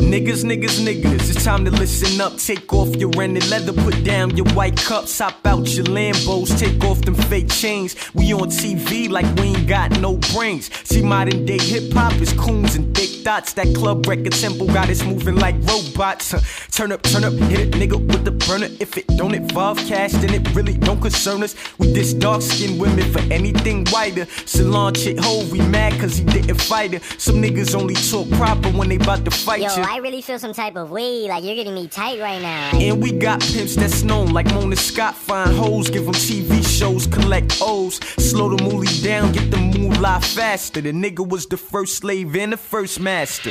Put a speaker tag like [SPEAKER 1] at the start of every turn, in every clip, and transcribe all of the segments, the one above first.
[SPEAKER 1] Niggas, it's time to listen up. Take off your rented leather, put down your white cups, hop out your Lambos, take off them fake chains. We on TV like we ain't got no brains. See, modern day hip hop is coons and thick dots. That club record tempo got us moving like robots. Turn up, hit a nigga with the burner. If it don't involve cash, then it really don't concern us. We diss dark skinned women for anything whiter. Salon chick ho, we mad cause he didn't fight her. Some niggas only talk proper when they about to fight you.
[SPEAKER 2] Yo, I really feel some type of way, like you're getting me tight right now.
[SPEAKER 1] And we got pimps that's known like Mona Scott. Find hoes, give them TV shows, collect O's. Slow the moolie down, get the moolah faster. The nigga was the first slave and the first master.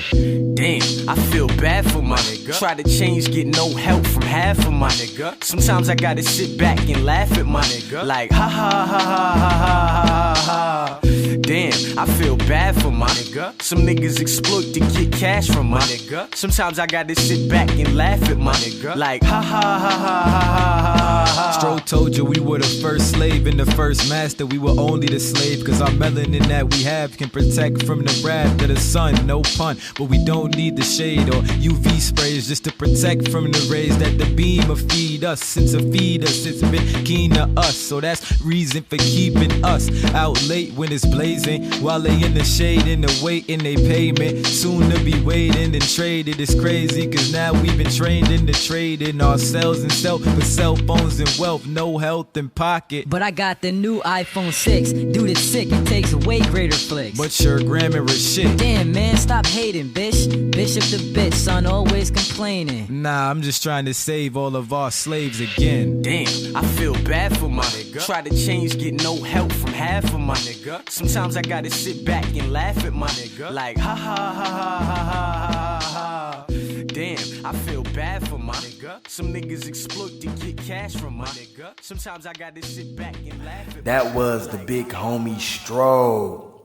[SPEAKER 1] Damn, I feel bad for my nigga. Try to change, get no help from half of my nigga. Sometimes I gotta sit back and laugh at my nigga. Like ha ha ha ha ha ha ha ha. Damn, I feel bad for my nigga. Some niggas exploit to get cash from my nigga. Sometimes I gotta sit back and laugh at my nigga. Like ha ha ha ha ha ha ha.
[SPEAKER 3] Stro told you we were the first slave and the first master. We were only the slave cause our melanin that we have can protect from the wrath of the sun, no pun. But we don't need the shade or UV sprays just to protect from the rays that the beam will feed us. Since a feed us, it's been keen to us. So that's reason for keeping us out late when it's blazing, while they in the shade and the waiting they payment. Soon to be waiting and traded. It's crazy cause now we've been trained into trading ourselves and self for cell phones and wealth, no health in pocket.
[SPEAKER 4] But I got the new iPhone 6. Dude, it's sick, it takes way greater flicks.
[SPEAKER 3] But your grammar is shit.
[SPEAKER 4] Damn, man, stop hating, bitch. Bishop the bitch, son, always complaining.
[SPEAKER 3] Nah, I'm just trying to save all of our slaves again.
[SPEAKER 1] Damn, I feel bad for my nigga. Try to change, get no help from half of my nigga. Sometimes I gotta sit back and laugh at my nigga. Like ha ha ha ha ha ha ha. Damn, I feel bad for my nigga. Some niggas exploit to get cash from my nigga. Sometimes I gotta sit back and laugh at
[SPEAKER 5] That was the big homie Stro.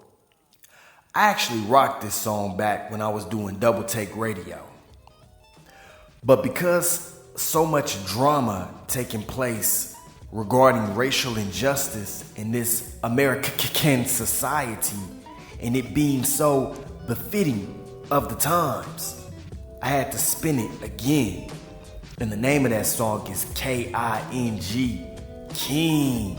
[SPEAKER 5] I actually rocked this song back when I was doing Double Take Radio. But because so much drama taking place regarding racial injustice in this American society, and it being so befitting of the times, I had to spin it again. And the name of that song is K.I.N.G, King.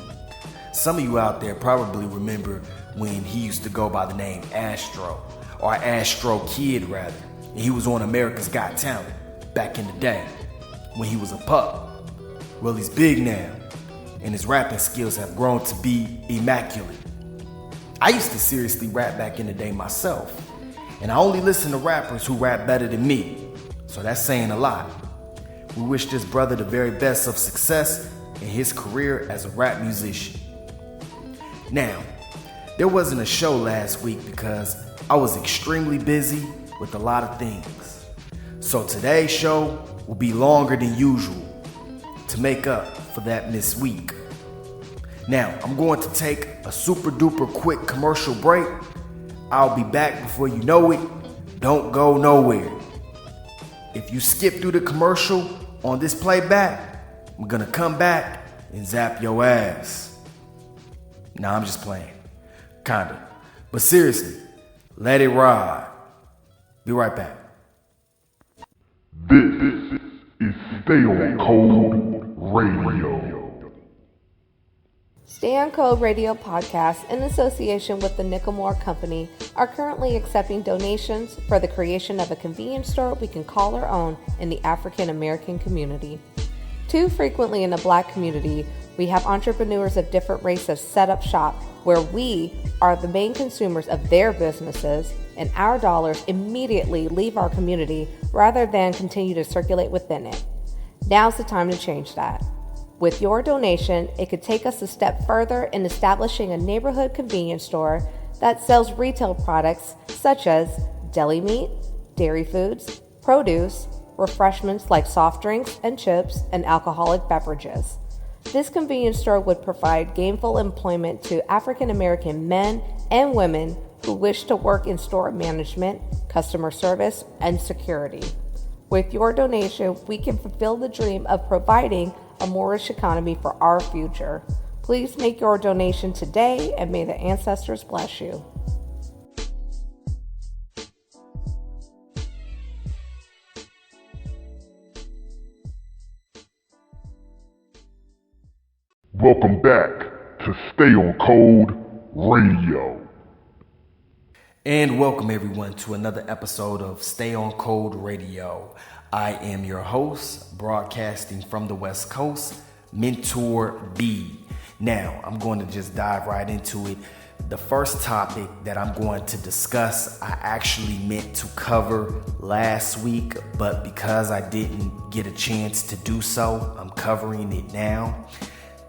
[SPEAKER 5] Some of you out there probably remember when he used to go by the name Astro, or Astro Kid rather. And he was on America's Got Talent back in the day when he was a pup. Well, he's big now, and his rapping skills have grown to be immaculate. I used to seriously rap back in the day myself, and I only listen to rappers who rap better than me, so that's saying a lot. We wish this brother the very best of success in his career as a rap musician. Now, there wasn't a show last week because I was extremely busy with a lot of things. So today's show will be longer than usual to make up for that missed week. Now, I'm going to take a super duper quick commercial break. I'll be back before you know it. Don't go nowhere. If you skip through the commercial on this playback, I'm gonna come back and zap your ass. Nah, I'm just playing. Kinda. But seriously, let it ride. Be right back.
[SPEAKER 6] This is Stay on Code Radio.
[SPEAKER 7] Stay on Code Radio podcast, in association with the Nickelmore Company, are currently accepting donations for the creation of a convenience store we can call our own in the African American community. Too frequently in the Black community, we have entrepreneurs of different races set up shop where we are the main consumers of their businesses, and our dollars immediately leave our community rather than continue to circulate within it. Now's the time to change that. With your donation, it could take us a step further in establishing a neighborhood convenience store that sells retail products such as deli meat, dairy foods, produce, refreshments like soft drinks and chips, and alcoholic beverages. This convenience store would provide gainful employment to African American men and women who wish to work in store management, customer service, and security. With your donation, we can fulfill the dream of providing a Moorish economy for our future. Please make your donation today, and may the ancestors bless you.
[SPEAKER 6] Welcome back to Stay on Code Radio.
[SPEAKER 5] And welcome everyone to another episode of Stay on Code Radio. I am your host, broadcasting from the West Coast, Mentor B. Now, I'm going to just dive right into it. The first topic that I'm going to discuss, I actually meant to cover last week, but because I didn't get a chance to do so, I'm covering it now.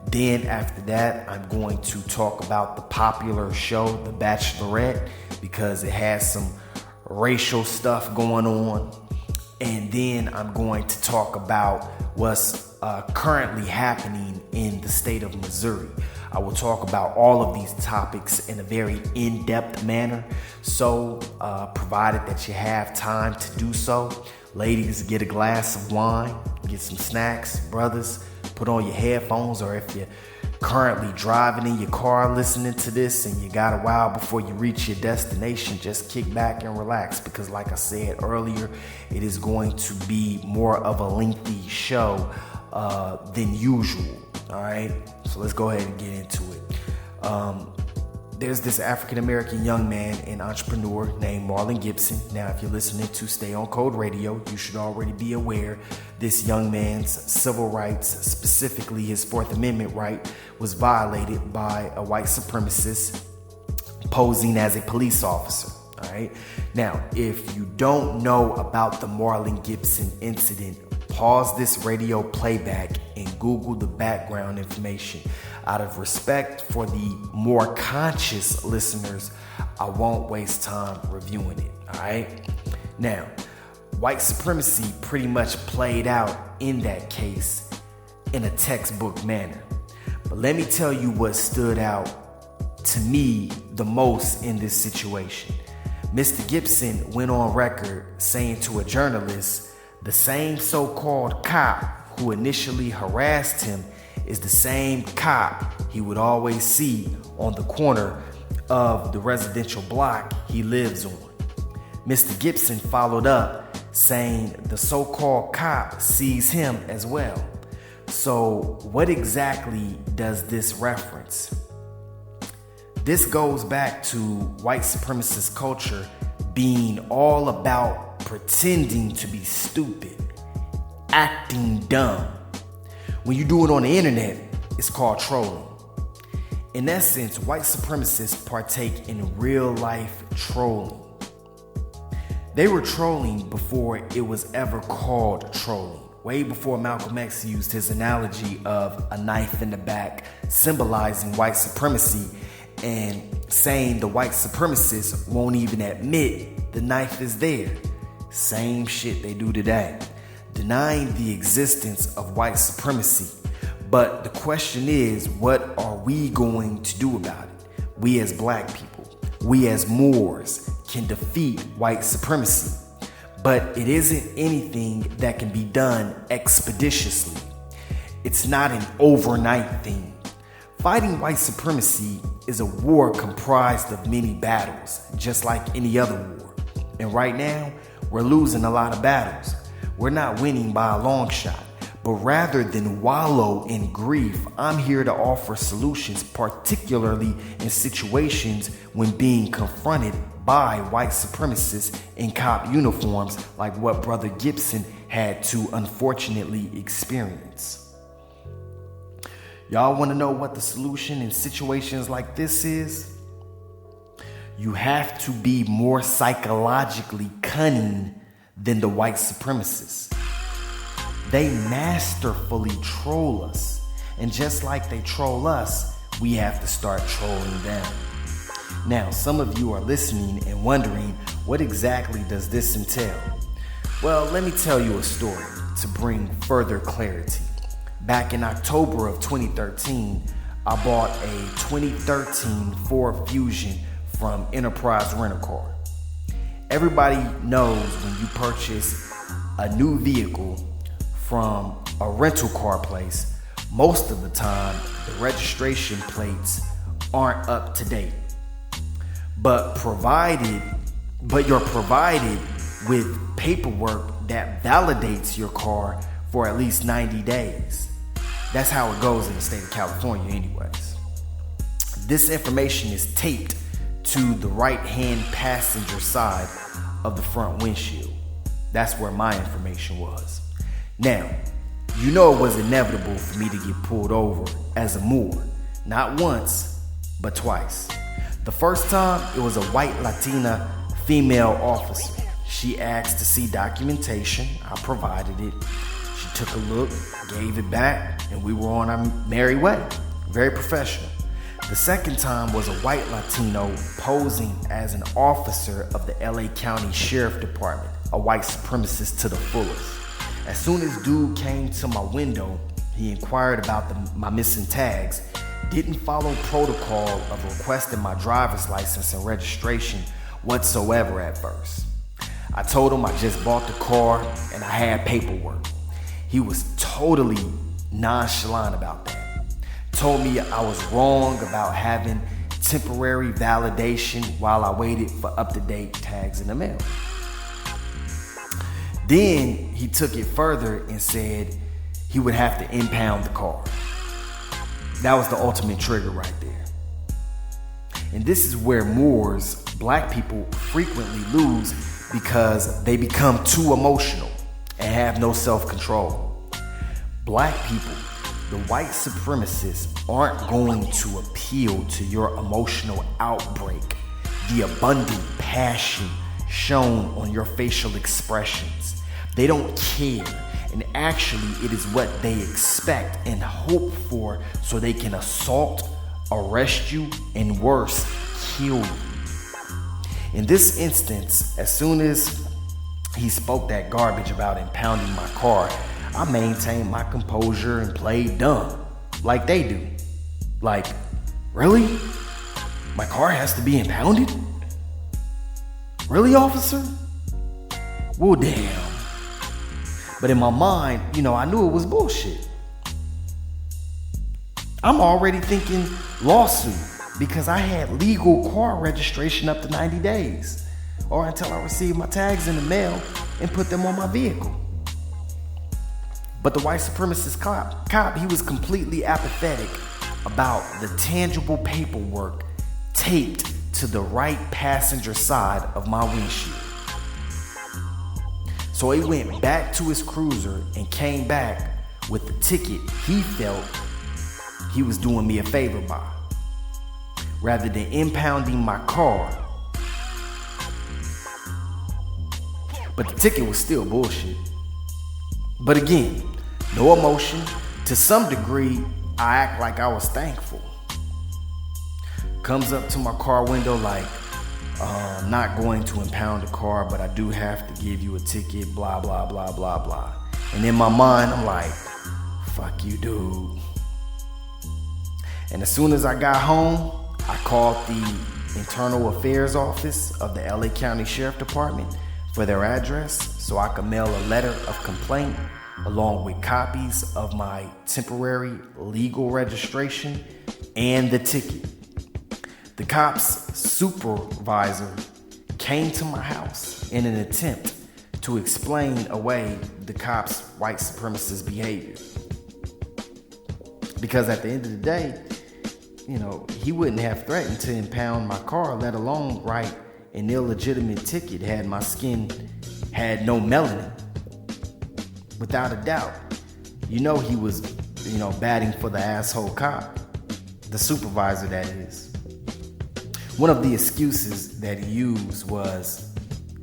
[SPEAKER 5] Then after that, I'm going to talk about the popular show, The Bachelorette, because it has some racial stuff going on. And then I'm going to talk about what's currently happening in the state of Missouri. I will talk about all of these topics in a very in-depth manner. So, provided that you have time to do so, ladies, get a glass of wine, get some snacks. Brothers, put on your headphones, or if you're currently driving in your car listening to this and you got a while before you reach your destination, just kick back and relax, because like I said earlier, it is going to be more of a lengthy show than usual. All right, so let's go ahead and get into it. There's this African-American young man and entrepreneur named Marlon Gibson. Now, if you're listening to Stay on Code Radio, you should already be aware this young man's civil rights, specifically his Fourth Amendment right, was violated by a white supremacist posing as a police officer. All right. Now, if you don't know about the Marlon Gibson incident, pause this radio playback and Google the background information. Out of respect for the more conscious listeners, I won't waste time reviewing it, all right? Now, white supremacy pretty much played out in that case in a textbook manner. But let me tell you what stood out to me the most in this situation. Mr. Gibson went on record saying to a journalist, the same so-called cop who initially harassed him is the same cop he would always see on the corner of the residential block he lives on. Mr. Gibson followed up saying the so-called cop sees him as well. So what exactly does this reference? This goes back to white supremacist culture being all about pretending to be stupid, acting dumb. When you do it on the internet, it's called trolling. In essence, white supremacists partake in real life trolling. They were trolling before it was ever called trolling. Way before Malcolm X used his analogy of a knife in the back, symbolizing white supremacy and saying the white supremacists won't even admit the knife is there. Same shit they do today, denying the existence of white supremacy. But the question is, what are we going to do about it? We as black people, we as Moors can defeat white supremacy. But it isn't anything that can be done expeditiously. It's not an overnight thing. Fighting white supremacy is a war comprised of many battles, just like any other war. And right now, we're losing a lot of battles. We're not winning by a long shot. But rather than wallow in grief, I'm here to offer solutions, particularly in situations when being confronted by white supremacists in cop uniforms like what Brother Gibson had to unfortunately experience. Y'all want to know what the solution in situations like this is? You have to be more psychologically cunning than the white supremacists. They masterfully troll us. And just like they troll us, we have to start trolling them. Now, some of you are listening and wondering, what exactly does this entail? Well, let me tell you a story to bring further clarity. Back in October of 2013, I bought a 2013 Ford Fusion from Enterprise Rent-A-Car. Everybody knows when you purchase a new vehicle from a rental car place, most of the time the registration plates aren't up to date. But you're provided with paperwork that validates your car for at least 90 days. That's how it goes in the state of California anyways. This information is taped to the right-hand passenger side of the front windshield. That's where my information was. Now, you know it was inevitable for me to get pulled over as a Moor. Not once, but twice. The first time, it was a white Latina female officer. She asked to see documentation. I provided it. She took a look, gave it back, and we were on our merry way. Very professional. The second time was a white Latino posing as an officer of the LA County Sheriff Department, a white supremacist to the fullest. As soon as dude came to my window, he inquired about my missing tags, didn't follow protocol of requesting my driver's license and registration whatsoever at first. I told him I just bought the car and I had paperwork. He was totally nonchalant about that. Told me I was wrong about having temporary validation while I waited for up-to-date tags in the mail. Then he took it further and said he would have to impound the car. That was the ultimate trigger right there. And this is where Moors, black people, frequently lose because they become too emotional and have no self-control. Black people, the white supremacists, aren't going to appeal to your emotional outbreak, the abundant passion shown on your facial expressions. They don't care, and actually it is what they expect and hope for so they can assault, arrest you, and worse, kill you. In this instance, as soon as he spoke that garbage about impounding my car, I maintained my composure and played dumb, like they do. Like, really? My car has to be impounded? Really, officer? Well, damn. But in my mind, I knew it was bullshit. I'm already thinking lawsuit because I had legal car registration up to 90 days or until I received my tags in the mail and put them on my vehicle. But the white supremacist cop, he was completely apathetic about the tangible paperwork taped to the right passenger side of my windshield. So he went back to his cruiser and came back with the ticket he felt he was doing me a favor by. Rather than impounding my car. But the ticket was still bullshit. But again, no emotion. To some degree, I act like I was thankful. Comes up to my car window like, I'm not going to impound the car, but I do have to give you a ticket, blah, blah, blah, blah, blah. And in my mind, I'm like, fuck you, dude. And as soon as I got home, I called the Internal Affairs Office of the LA County Sheriff Department for their address so I could mail a letter of complaint along with copies of my temporary legal registration and the ticket. The cop's supervisor came to my house in an attempt to explain away the cop's white supremacist behavior. Because at the end of the day, he wouldn't have threatened to impound my car, let alone write an illegitimate ticket had my skin had no melanin. Without a doubt, he was, batting for the asshole cop, the supervisor that is. One of the excuses that he used was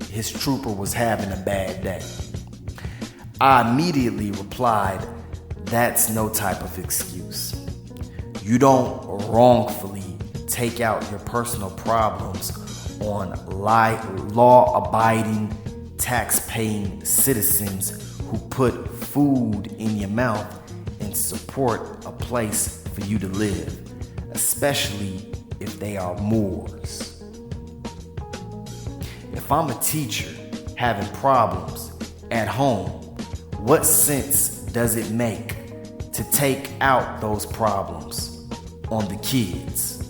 [SPEAKER 5] his trooper was having a bad day. I immediately replied, that's no type of excuse. You don't wrongfully take out your personal problems on law-abiding, tax-paying citizens who put food in your mouth and support a place for you to live, especially if they are Moors. If I'm a teacher having problems at home, what sense does it make to take out those problems on the kids?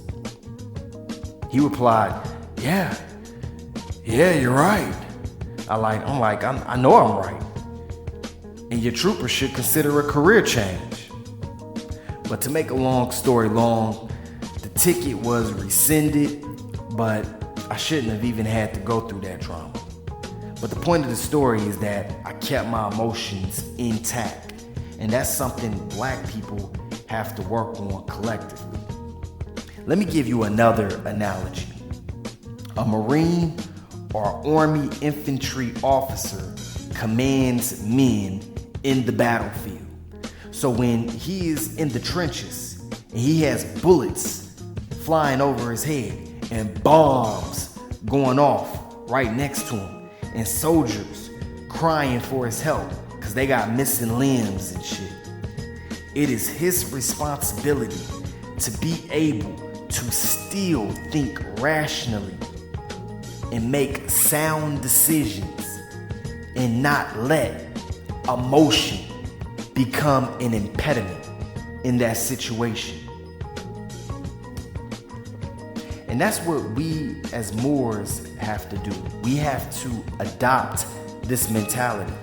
[SPEAKER 5] He replied, yeah, you're right. I know I'm right. And your trooper should consider a career change. But to make a long story long, the ticket was rescinded, but I shouldn't have even had to go through that drama. But the point of the story is that I kept my emotions intact. And that's something black people have to work on collectively. Let me give you another analogy. A Marine or Army infantry officer commands men in the battlefield. So when he is in the trenches and he has bullets flying over his head and bombs going off right next to him and soldiers crying for his help because they got missing limbs and shit, it is his responsibility to be able to still think rationally and make sound decisions and not let emotion become an impediment in that situation. And that's what we as Moors have to do. We have to adopt this mentality.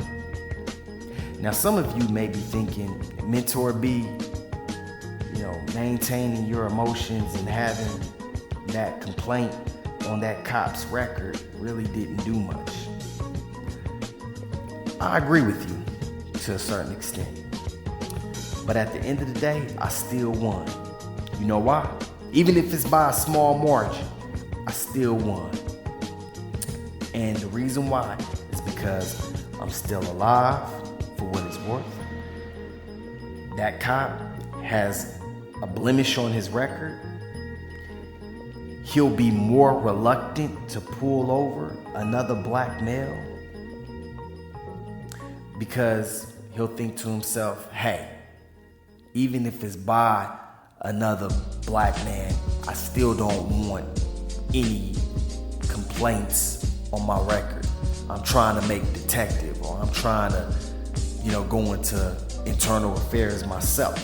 [SPEAKER 5] Now, some of you may be thinking, Mentor B, maintaining your emotions and having that complaint on that cop's record really didn't do much. I agree with you to a certain extent. But at the end of the day, I still won. You know why? Even if it's by a small margin, I still won. And the reason why is because I'm still alive, for what it's worth. That cop has a blemish on his record. He'll be more reluctant to pull over another black male because he'll think to himself, hey, even if it's by another black man, I still don't want any complaints on my record. I'm trying to make detective, or I'm trying to, go into internal affairs myself.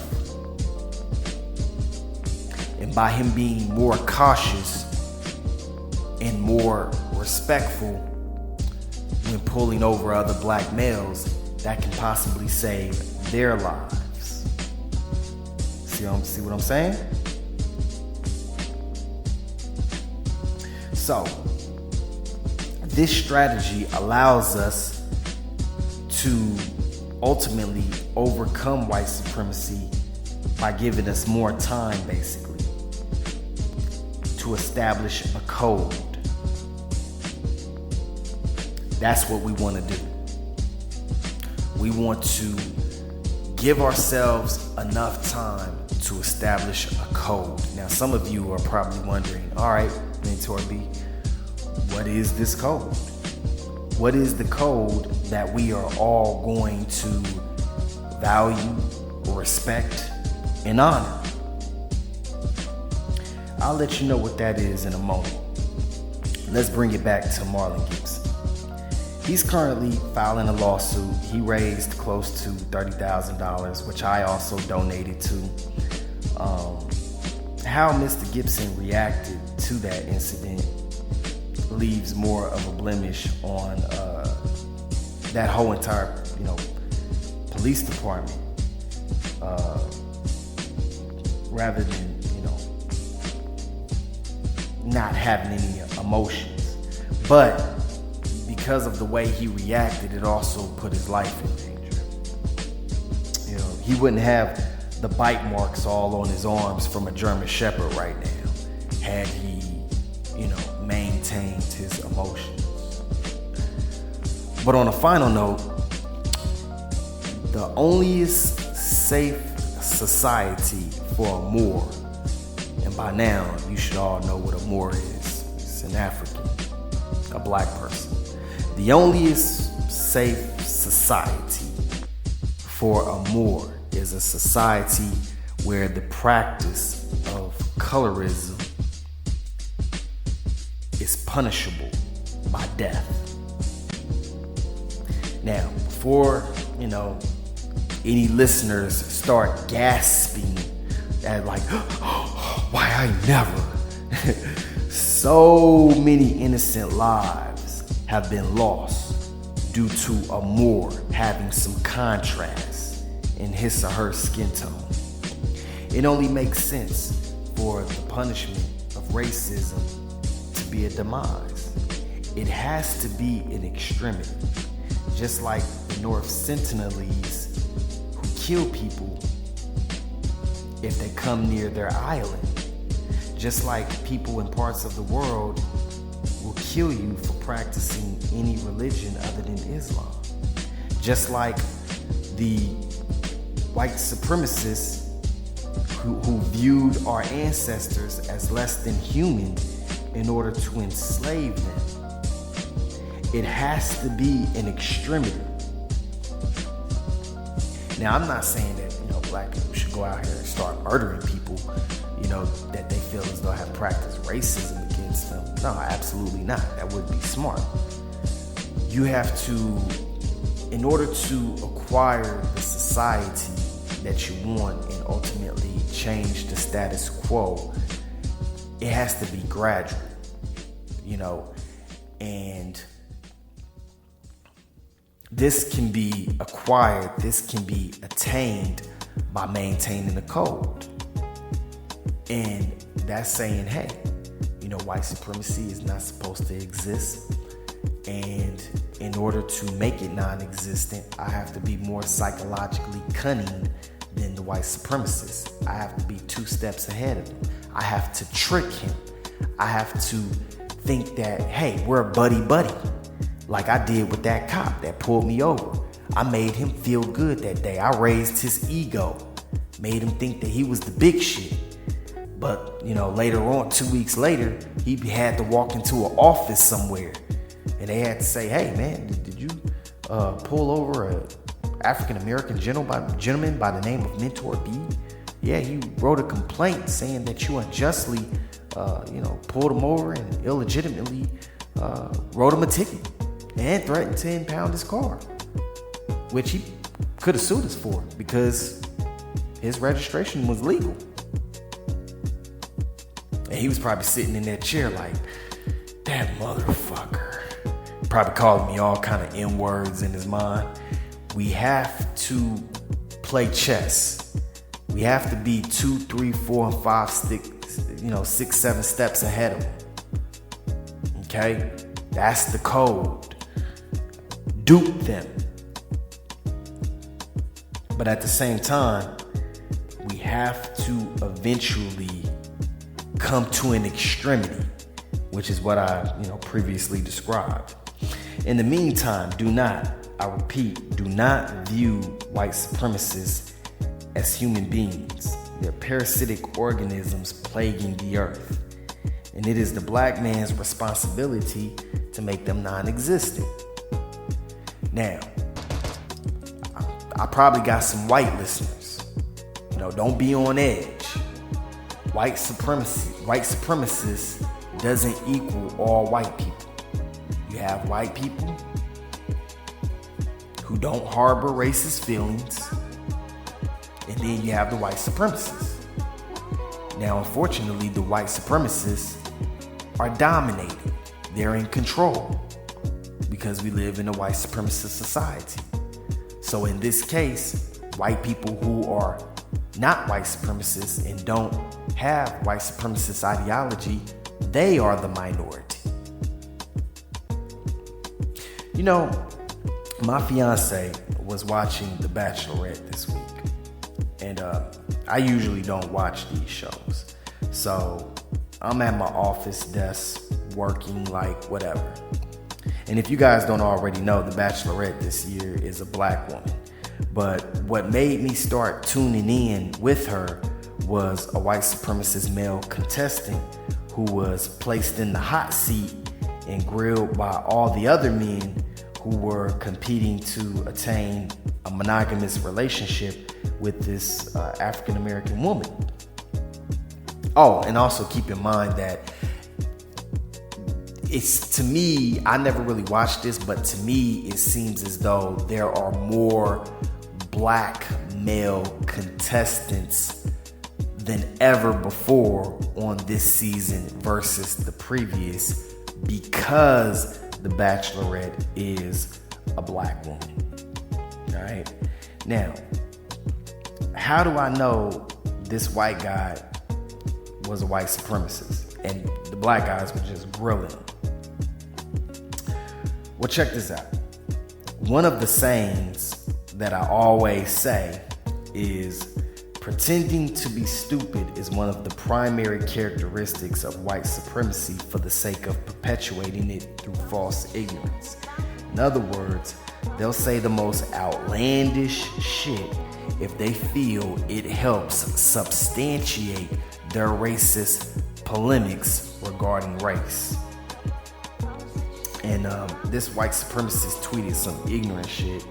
[SPEAKER 5] And by him being more cautious and more respectful when pulling over other black males, that can possibly save their lives. See what I'm saying? So, this strategy allows us to ultimately overcome white supremacy by giving us more time, basically, to establish a code. That's what we want to do. We want to give ourselves enough time to establish a code. Now, some of you are probably wondering, all right, Mentor B, what is this code? What is the code that we are all going to value, respect, and honor? I'll let you know what that is in a moment. Let's bring it back to Marlon Gibson. He's currently filing a lawsuit. He raised close to $30,000, which I also donated to. How Mr. Gibson reacted to that incident leaves more of a blemish on that whole entire, police department, rather than, not having any emotions. But because of the way he reacted, it also put his life in danger. He wouldn't have the bite marks all on his arms from a German Shepherd right now had he, maintained his emotions. But on a final note, the onlyest safe society for a Moor, and by now you should all know what a Moor is. It's an African, a black person. The onlyest safe society for a Moor is a society where the practice of colorism is punishable by death. Now, before, any listeners start gasping at like, why I never. So many innocent lives have been lost due to a Moor having some contrast in his or her skin tone. It only makes sense for the punishment of racism to be a demise. It has to be an extremity. Just like the North Sentinelese who kill people if they come near their island. Just like people in parts of the world will kill you for practicing any religion other than Islam. Just like the white supremacists who viewed our ancestors as less than human in order to enslave them. It has to be an extremity. Now, I'm not saying that, black people should go out here and start murdering people, that they feel as though have practiced racism against them. No, absolutely not. That would be smart. You have to, in order to acquire the society that you want and ultimately change the status quo, it has to be gradual, and this can be acquired, this can be attained by maintaining the code. And that's saying, hey, white supremacy is not supposed to exist. And in order to make it non-existent, I have to be more psychologically cunning than the white supremacist. I have to be 2 steps ahead of him. I have to trick him. I have to think that, hey, we're buddy-buddy. Like I did with that cop that pulled me over. I made him feel good that day. I raised his ego. Made him think that he was the big shit. But, later on, 2 weeks later, he had to walk into an office somewhere. And they had to say, hey, man, did you pull over a African-American gentleman by the name of Mentor B? Yeah, he wrote a complaint saying that you unjustly, pulled him over and illegitimately wrote him a ticket and threatened to impound his car, which he could have sued us for because his registration was legal. And he was probably sitting in that chair like, that motherfucker. Probably calling me all kind of N-words in his mind. We have to play chess. We have to be 2, 3, 4, and 5, 6, 7 steps ahead of him. Okay? That's the code. Dupe them. But at the same time, we have to eventually come to an extremity, which is what I, previously described. In the meantime, do not view white supremacists as human beings. They're parasitic organisms plaguing the earth. And it is the black man's responsibility to make them non-existent. Now, I probably got some white listeners. Don't be on edge. White supremacists doesn't equal all white people. You have white people who don't harbor racist feelings, and then you have the white supremacists. Now, unfortunately, the white supremacists are dominating. They're in control because we live in a white supremacist society. So in this case, white people who are not white supremacists and don't have white supremacist ideology, they are the minority. My fiance was watching The Bachelorette this week. And I usually don't watch these shows. So I'm at my office desk working like whatever. And if you guys don't already know, The Bachelorette this year is a black woman. But what made me start tuning in with her was a white supremacist male contestant who was placed in the hot seat and grilled by all the other men who were competing to attain a monogamous relationship with this African-American woman. Oh, and also keep in mind that it's, to me, I never really watched this, but to me, it seems as though there are more black male contestants than ever before on this season versus the previous, because The Bachelorette is a black woman. All right. Now, how do I know this white guy was a white supremacist, and the black guys were just grilling him. Well, check this out. One of the sayings that I always say is, pretending to be stupid is one of the primary characteristics of white supremacy for the sake of perpetuating it through false ignorance. In other words, they'll say the most outlandish shit if they feel it helps substantiate their racist polemics regarding race. And this white supremacist tweeted some ignorant shit.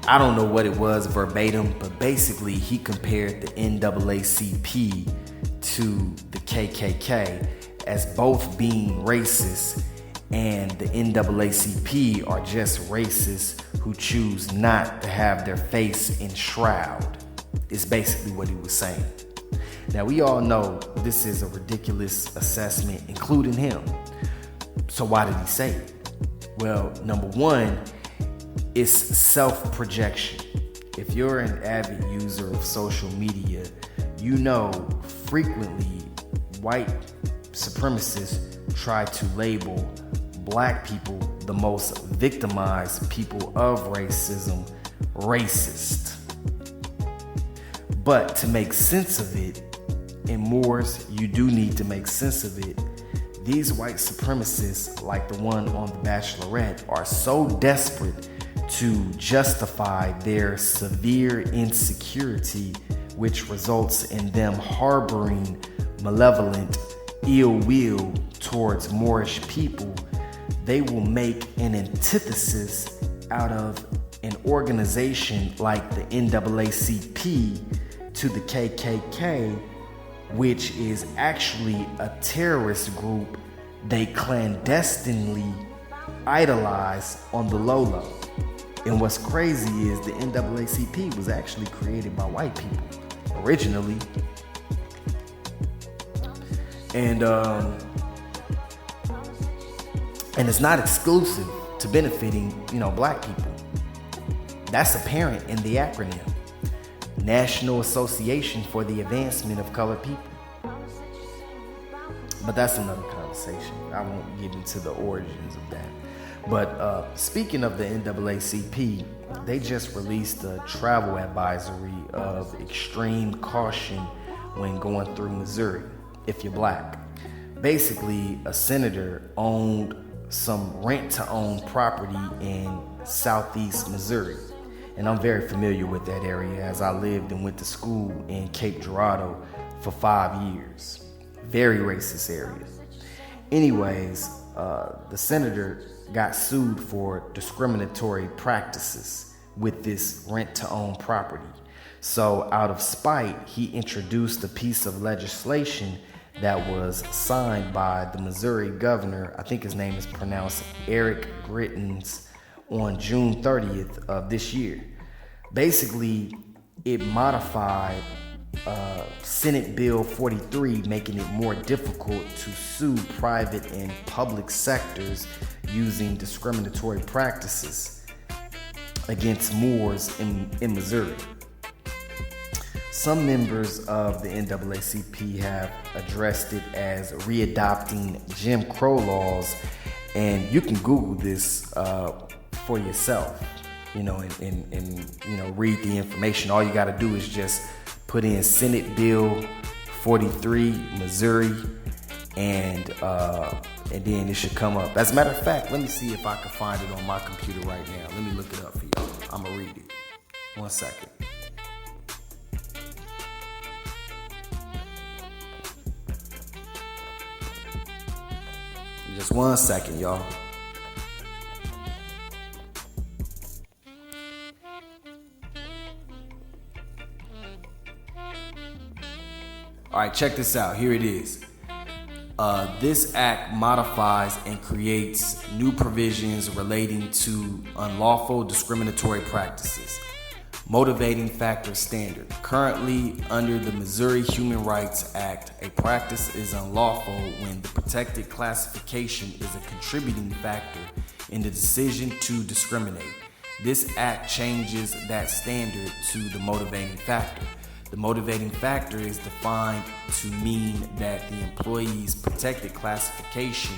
[SPEAKER 5] I don't know what it was verbatim, but basically he compared the NAACP to the KKK as both being racist, and the NAACP are just racists who choose not to have their face enshrouded. Is basically what he was saying. Now, we all know this is a ridiculous assessment, including him. So why did he say it? Well, number one, it's self-projection. If you're an avid user of social media, you know frequently white supremacists try to label black people, the most victimized people of racism, racist. But to make sense of it, in Muurs, you do need to make sense of it. These white supremacists, like the one on The Bachelorette, are so desperate to justify their severe insecurity, which results in them harboring malevolent ill will towards Moorish people. They will make an antithesis out of an organization like the NAACP to the KKK, which is actually a terrorist group they clandestinely idolize on the low. And what's crazy is the NAACP was actually created by white people originally. And it's not exclusive to benefiting, black people. That's apparent in the acronym. National Association for the Advancement of Colored People. But that's another conversation. I won't get into the origins of that. But speaking of the NAACP, they just released a travel advisory of extreme caution when going through Missouri, if you're black. Basically, a senator owned some rent-to-own property in southeast Missouri. And I'm very familiar with that area as I lived and went to school in Cape Girardeau for 5 years. Very racist area. Anyways, the senator got sued for discriminatory practices with this rent-to-own property. So out of spite, he introduced a piece of legislation that was signed by the Missouri governor, I think his name is pronounced Eric Grittens, on June 30th of this year. Basically, it modified Senate Bill 43, making it more difficult to sue private and public sectors using discriminatory practices against Moors in Missouri. Some members of the NAACP have addressed it as readopting Jim Crow laws, and you can Google this for yourself, and read the information. All you got to do is just put in Senate Bill 43, Missouri, and then it should come up. As a matter of fact, let me see if I can find it on my computer right now. Let me look it up for y'all. I'm gonna read it. 1 second. Just 1 second, y'all. All right, check this out. Here it is. This act modifies and creates new provisions relating to unlawful discriminatory practices. Motivating factor standard. Currently, under the Missouri Human Rights Act, a practice is unlawful when the protected classification is a contributing factor in the decision to discriminate. This act changes that standard to the motivating factor. The motivating factor is defined to mean that the employee's protected classification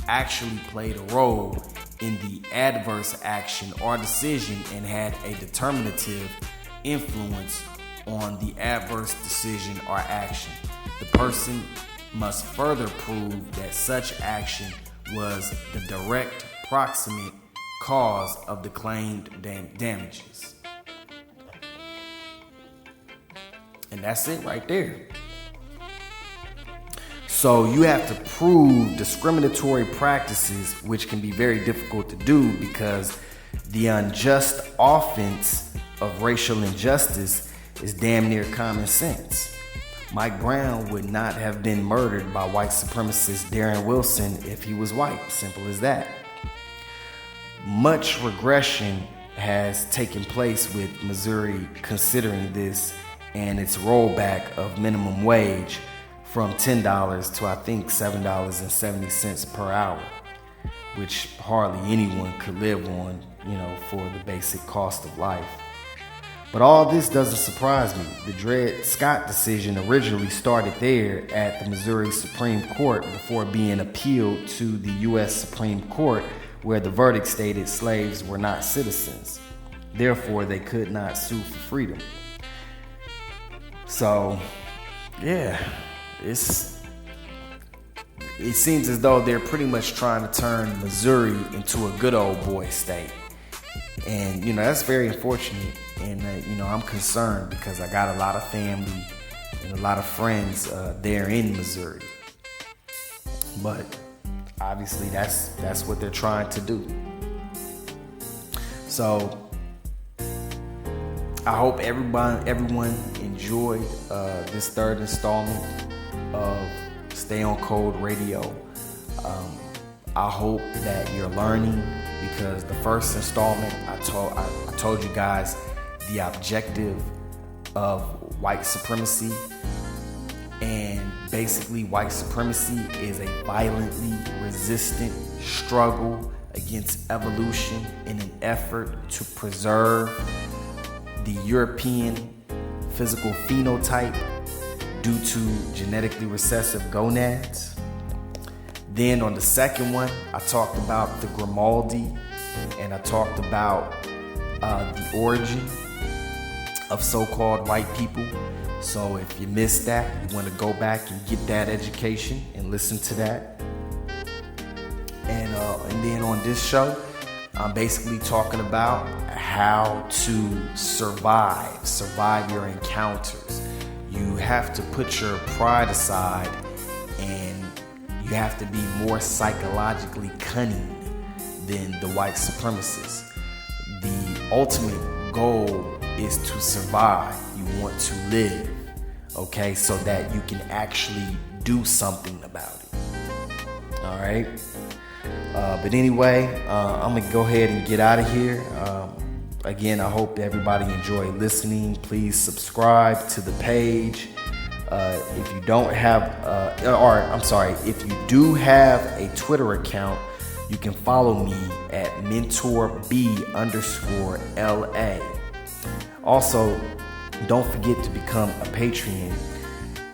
[SPEAKER 5] actually played a role in the adverse action or decision and had a determinative influence on the adverse decision or action. The person must further prove that such action was the direct proximate cause of the claimed damages. And that's it right there. So you have to prove discriminatory practices, which can be very difficult to do because the unjust offense of racial injustice is damn near common sense. Mike Brown would not have been murdered by white supremacist Darren Wilson if he was white. Simple as that. Much regression has taken place with Missouri considering this and its rollback of minimum wage from $10 to I think $7.70 per hour, which hardly anyone could live on, for the basic cost of life. But all this doesn't surprise me. The Dred Scott decision originally started there at the Missouri Supreme Court before being appealed to the U.S. Supreme Court, where the verdict stated slaves were not citizens. Therefore, they could not sue for freedom. So, yeah, it seems as though they're pretty much trying to turn Missouri into a good old boy state. And, that's very unfortunate. And, I'm concerned because I got a lot of family and a lot of friends there in Missouri. But obviously that's what they're trying to do. So I hope everyone enjoyed this third installment of Stay on Code Radio. I hope that you're learning because the first installment I told you guys the objective of white supremacy, and basically white supremacy is a violently resistant struggle against evolution in an effort to preserve the European physical phenotype due to genetically recessive gonads. Then on the second one, I talked about the Grimaldi, and I talked about the origin of so-called white people. So if you missed that, you want to go back and get that education and listen to that. And then on this show, I'm basically talking about how to survive your encounters. You have to put your pride aside and you have to be more psychologically cunning than the white supremacists. The ultimate goal is to survive. You want to live, okay, so that you can actually do something about it. All right. But anyway, I'm gonna go ahead and get out of here. Again, I hope everybody enjoyed listening. Please subscribe to the page. If you don't have, if you do have a Twitter account, you can follow me at mentorb_LA. Also, don't forget to become a Patreon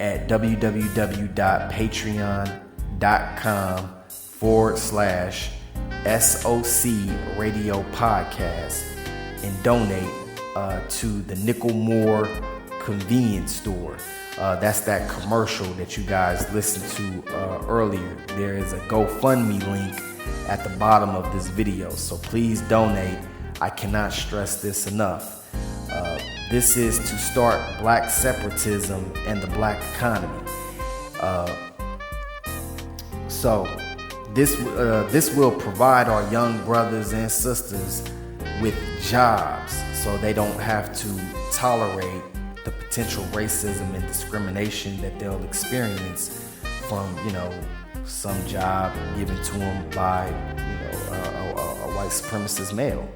[SPEAKER 5] at www.patreon.com/SOC Radio Podcast and donate to the Nickel Moore convenience store. That's that commercial that you guys listened to earlier. There is a GoFundMe link at the bottom of this video, so please donate. I cannot stress this enough. This is to start black separatism and the black economy. So this will provide our young brothers and sisters with jobs so they don't have to tolerate the potential racism and discrimination that they'll experience from, some job given to them by, a white supremacist male.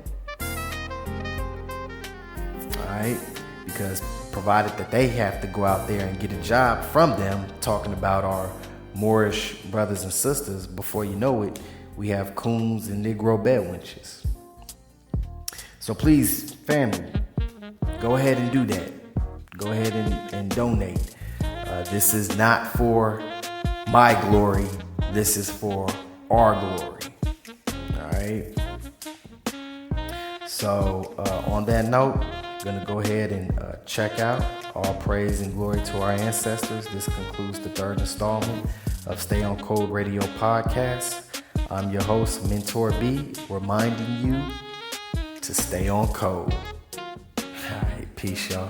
[SPEAKER 5] Right? Because provided that they have to go out there and get a job from them, talking about our Moorish brothers and sisters, before you know it, we have coons and Negro bedwenches. So please, family, go ahead and do that. go ahead and donate. This is not for my glory. This is for our glory. All right. So on that note, I'm going to go ahead and check out. All praise and glory to our ancestors. This concludes the third installment of Stay on Code Radio Podcast. I'm your host, Mentor B, reminding you to stay on code. All right, peace, y'all.